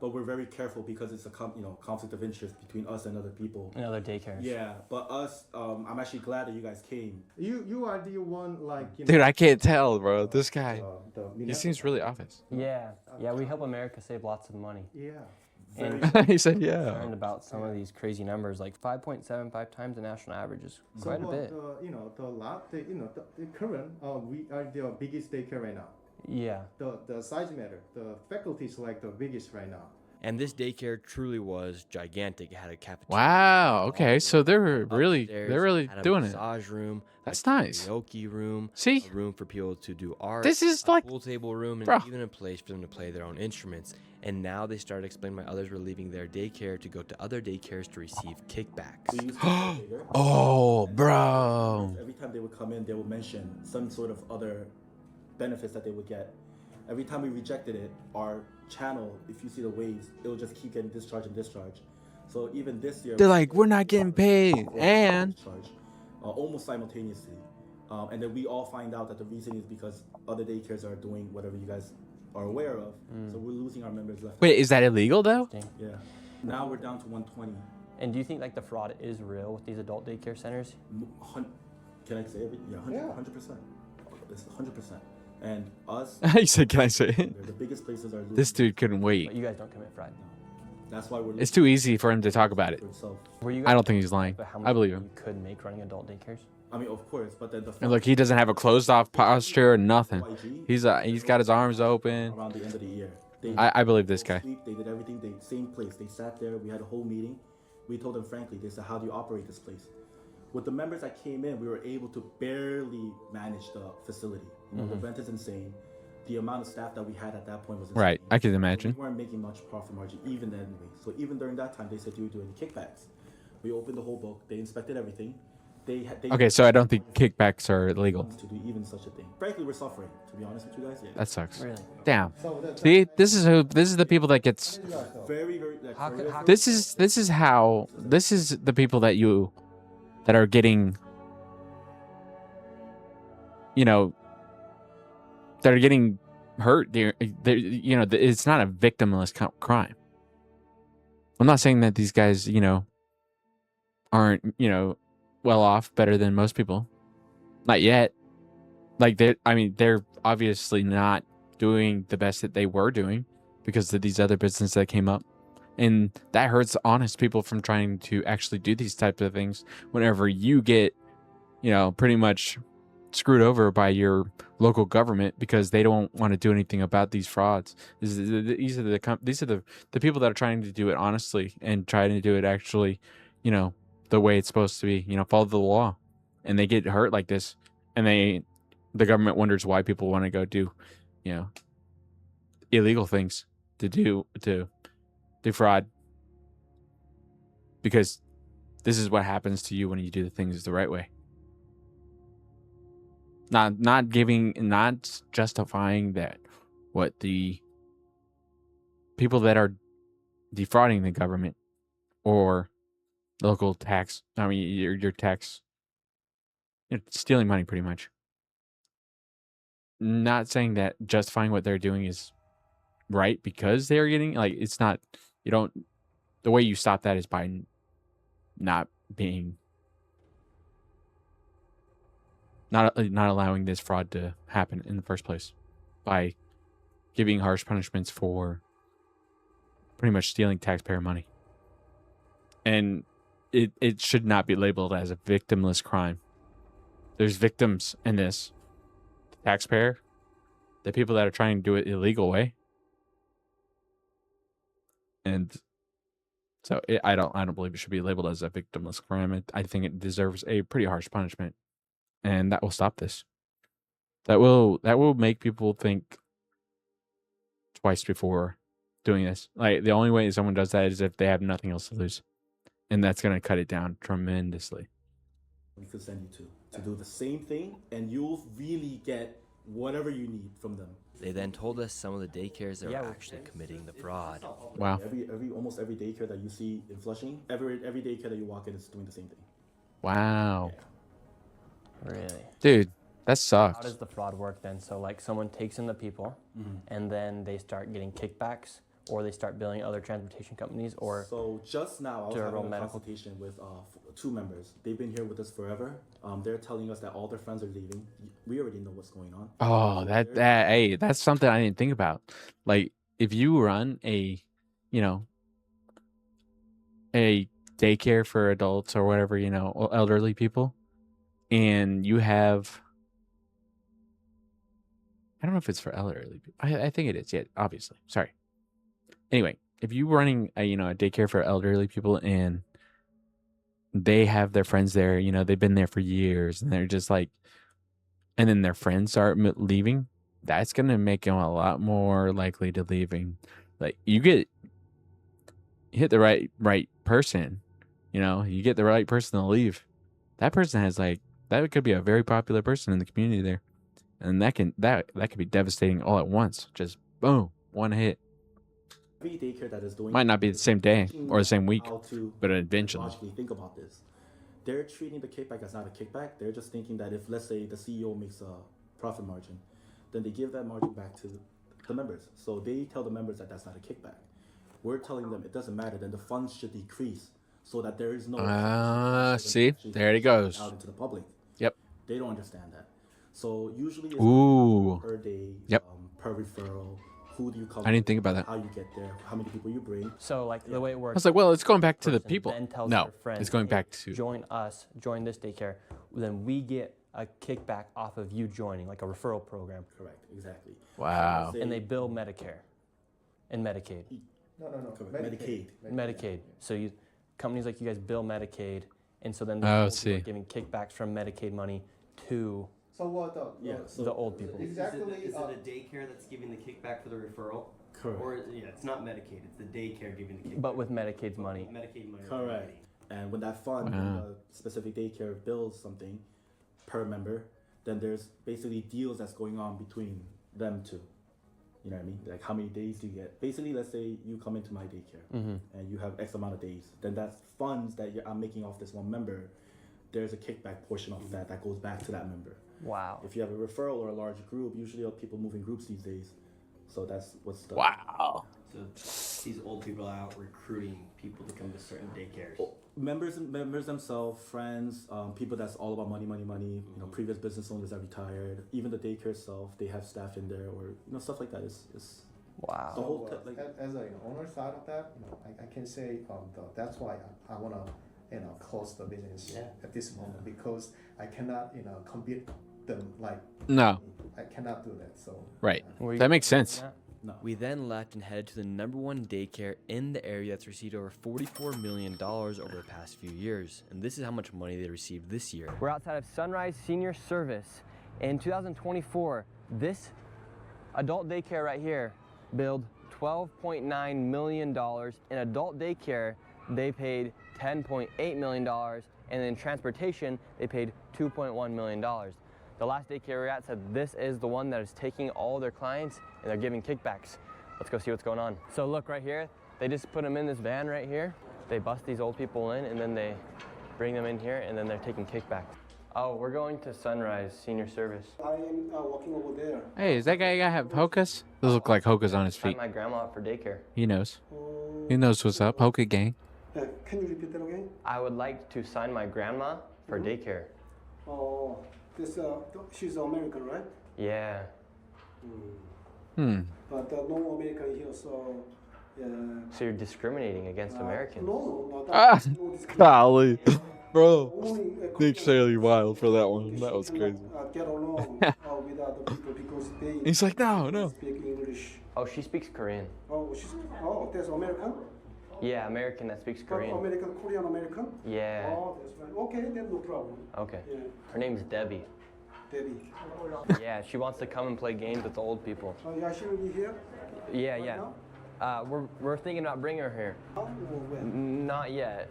but we're very careful because it's a conflict of interest between us and other people. And other daycares. Yeah, but us, I'm actually glad that you guys came. You are the one like Dude, I can't tell, bro. This guy, he seems really obvious. Yeah, we help America save lots of money. Yeah. And He said, yeah. Concerned about some of these crazy numbers, like 5.75 times the national average is quite a bit. The current, we are the biggest daycare right now. Yeah. The size matter. The faculty is like the biggest right now. And this daycare truly was gigantic. It had a cafeteria. Wow. Okay, so they're really had a doing it. massage room. That's a nice. Karaoke room. See? A room for people to do art. This is a like, pool table room, and bro. even a place for them to play their own instruments. And now they started explaining why others were leaving their daycare to go to other daycares to receive kickbacks. Oh, bro. Every time they would come in, they would mention some sort of other benefits that they would get. Every time we rejected it, our channel, if you see the waves, it'll just keep getting discharged and discharged. So even this year, They're like, we're not getting paid, and almost simultaneously. And then we all find out that the reason is because other daycares are doing whatever you guys are aware of. So we're losing our members left. Wait, is that illegal though? Yeah. Now we're down to 120. And do you think like the fraud is real with these adult daycare centers? Can I say it? Yeah, 100%. It's 100%. And us. He said, "Can I say it?" The biggest places are. This dude couldn't wait. But you guys don't commit fraud. That's why we're. It's too easy for him to talk about it. Were you I don't think he's lying. But how I much believe him. you could make running adult daycares? I mean, of course, but then the. And look, he doesn't have a closed-off posture or nothing. He's got his arms open. Around the end of the year. I believe this guy. They did everything. Same place. They sat there. We had a whole meeting. We told them frankly. They said, "How do you operate this place?" With the members that came in, we were able to barely manage the facility. The rent is insane. The amount of staff that we had at that point was insane. Right, I can imagine. We weren't making much profit margin even then anyway. So even during that time, they said, "Do you do any kickbacks?" We opened the whole book. They inspected everything. Okay, so I don't think kickbacks are illegal. To do even such a thing. Frankly, we're suffering. To be honest with you guys, yeah. That sucks. Really? Damn. See, this is the people that gets. Very. This is the people that are getting. That are getting hurt. It's not a victimless crime. I'm not saying that these guys, aren't, well off, better than most people. Not yet. Like they're obviously not doing the best that they were doing because of these other businesses that came up. And that hurts honest people from trying to actually do these types of things whenever you get, pretty much screwed over by your local government because they don't want to do anything about these frauds. These are the people that are trying to do it honestly and trying to do it actually, the way it's supposed to be, follow the law, and they get hurt like this, and the government wonders why people want to go do, illegal things to defraud, because this is what happens to you when you do the things the right way. Not justifying that what the people that are defrauding the government or local tax, your tax, stealing money pretty much. Not saying that justifying what they're doing is right because they're getting, it's not, the way you stop that is by not allowing this fraud to happen in the first place, by giving harsh punishments for pretty much stealing taxpayer money. And it should not be labeled as a victimless crime. There's victims in this. The taxpayer, the people that are trying to do it illegal way. And so I don't believe it should be labeled as a victimless crime. I think it deserves a pretty harsh punishment. And that will stop this. That will make people think twice before doing this. Like, the only way someone does that is if they have nothing else to lose. And that's going to cut it down tremendously. We could send you to do the same thing, and you'll really get whatever you need from them. They then told us some of the daycares that were actually committing the fraud. Wow. Almost every daycare that you see in Flushing, every daycare that you walk in is doing the same thing. Wow. Yeah. Really? Dude, that sucks. How does the fraud work then? So someone takes in the people and then they start getting kickbacks or they start billing other transportation companies, or So just now, I was Durable having a medical. consultation with two members. They've been here with us forever. They're telling us that all their friends are leaving. We already know what's going on. Oh, So that they're- that hey, that's something I didn't think about. Like if you run you know, a daycare for adults or whatever, elderly people, and you have I don't know if it's for elderly people. I think it is. Yeah, obviously. Sorry. Anyway, if you running a daycare for elderly people and they have their friends there, they've been there for years and they're just like, and then their friends start leaving, that's gonna make them a lot more likely to leaving. Like you hit the right person, you get the right person to leave. That person has that could be a very popular person in the community there, and that could be devastating all at once. Just boom, one hit. Every daycare that is doing Might not be the same day or the same week, how to but eventually. logically think about this. They're treating the kickback as not a kickback. They're just thinking that if, let's say, the CEO makes a profit margin, then they give that margin back to the members. So they tell the members that that's not a kickback. We're telling them it doesn't matter. Then the funds should decrease so that there is no. See, there it goes. Out into the public. Yep. They don't understand that. So usually it's Ooh. per day, Yep. Per referral. Who do you cover? I didn't think about that. How you get there? How many people you bring? so like the way it I works. was like, well, it's going back to the person people. then tells No, their friend, it's going "Hey, back to join this daycare." Then we get a kickback off of you joining, like a referral program, Correct. Exactly. wow. Say- and they bill Medicare and Medicaid. No. Correct. Medicaid. Medicaid. So companies like you guys bill Medicaid, and so then Oh, old people are see. giving kickbacks from Medicaid money to So what? Yeah. So the old people. Exactly. Is it a daycare that's giving the kickback for the referral? correct. Or it's not Medicaid, it's the daycare giving the kickback. But with Medicaid's money. Medicaid money. Correct. And when that fund, when a specific daycare bills something per member, then there's basically deals that's going on between them two. You know what I mean? Like how many days do you get? Basically, let's say you come into my daycare and you have X amount of days. Then that's funds that I'm making off this one member. There's a kickback portion of that goes back to that member. Wow. If you have a referral or a large group, usually people move in groups these days. So that's what's the Wow. So these old people are out recruiting people to come to certain daycares. members themselves, friends, people that's all about money. You know, previous business owners that retired, even the daycare itself, they have staff in there, or stuff like that. It's Wow. the whole So, like as an owner side of that, I can say that's why I wanna close the business at this moment, because I cannot compete them like No, I cannot do that. So right. Were you That makes doing sense. that? no. We then left and headed to the #1 daycare in the area that's received over $44 million over the past few years. And this is how much money they received this year. We're outside of Sunrise Senior Service. In 2024, this adult daycare right here billed $12.9 million. In adult daycare, they paid $10.8 million. And in transportation, they paid $2.1 million. The last daycare we were at said this is the one that is taking all their clients and they're giving kickbacks. Let's go see what's going on. So look right here, they just put them in this van right here. They bust these old people in and then they bring them in here and then they're taking kickbacks. Oh, we're going to Sunrise Senior Service. I am working over there. Hey, is that guy have Hokas? Those look like Hokas on his Sign feet. my grandma up for daycare. He knows. He knows what's up. Hoka gang. Can you repeat that again? I would like to sign my grandma for daycare. Oh, this she's American, right? Yeah. But no American here, so yeah. So you're discriminating against Americans. No, Ah, that's no discrimination. golly, bro. Only, Nick's fairly wild for that one. That was crazy. Get along with other people because they He's like, no. speak English. Oh, she speaks Korean. That's American. Yeah, American that speaks Korean. Korean American. Yeah. Oh, that's right. Okay, then no problem. Okay. Yeah, Her name's Debbie. Debbie. Yeah, she wants to come and play games with the old people. Yeah, she will be here. Yeah. We're thinking about bringing her here. Or when? Not yet.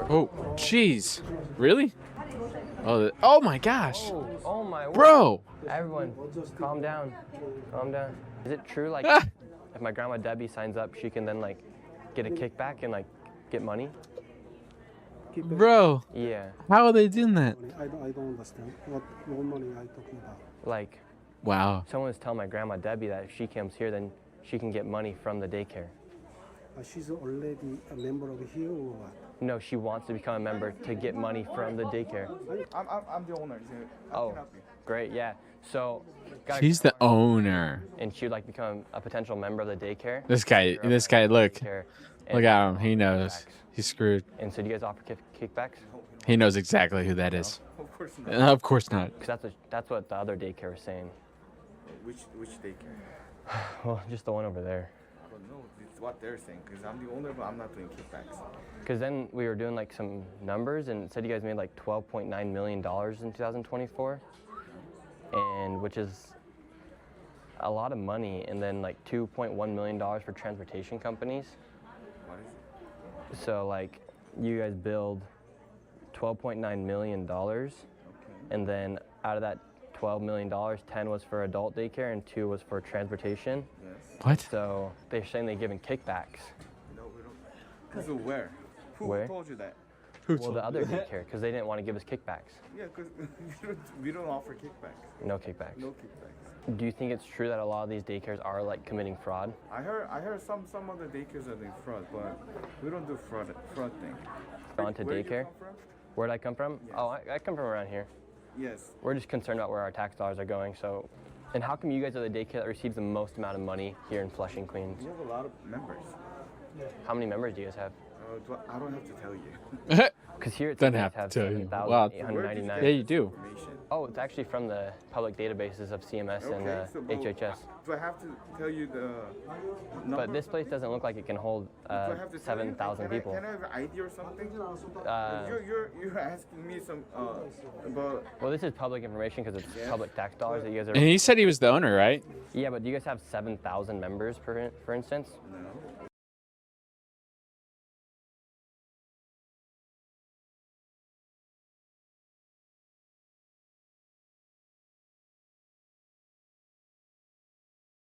Oh, jeez. Really? Oh my gosh, Oh my word. bro. Everyone, calm down. Calm down. Is it true, like, if my grandma Debbie signs up, she can then, like, get a kickback and, like, get money? Bro, Yeah. how are they doing that? I don't understand. What money are you talking about? Like, Wow. someone was telling my grandma Debbie that if she comes here, then she can get money from the daycare. She's already a member of here or what? No, she wants to become a member to get money from the daycare. I'm the owner. So I can help you. Great, yeah. So, She's the owner. and she would like become a potential member of the daycare. This guy, look Daycare, at him. He knows. kickbacks. He's screwed. And so, do you guys offer kickbacks? He knows exactly who that is. Of course not. Of course not. Because that's what the other daycare was saying. Which daycare? Well, just the one over there. I don't know. It's what they're saying. Because I'm the owner, but I'm not doing kickbacks. Because then we were doing like some numbers and it said you guys made like $12.9 million in 2024, and which is a lot of money. And then like $2.1 million for transportation companies. What is it? So like you guys billed $12.9 million, and then out of that $12 million, 10 was for adult daycare and 2 was for transportation. Yes. What? So they're saying they're giving kickbacks. No, we don't. Because of where? Who Where? told you that? Well, the other daycare, because they didn't want to give us kickbacks. Yeah, because we don't offer kickbacks. No kickbacks. No kickbacks. Do you think it's true that a lot of these daycares are like committing fraud? I heard some of the daycares are doing fraud, but we don't do fraud thing. Gone to Where you daycare? come from? Where'd I come from? Yes. Oh, I come from around here. Yes. We're just concerned about where our tax dollars are going. So, and how come you guys are the daycare that receives the most amount of money here in Flushing, Queens? We have a lot of members. How many members do you guys have? I don't have to tell you. Because here it's Don't you have guys to tell you. Wow. 7,899. Yeah, you do. Information. Oh, it's actually from the public databases of CMS and HHS. Do I have to tell you the number? But this place doesn't look like it can hold Do I have to tell you? 7,000 people. Can I have an ID or something? Uh, You're asking me some about. Well, this is public information because it's Yeah. public tax dollars that you guys And are. he said he was the owner, right? Yeah, but do you guys have 7,000 members, for instance? No.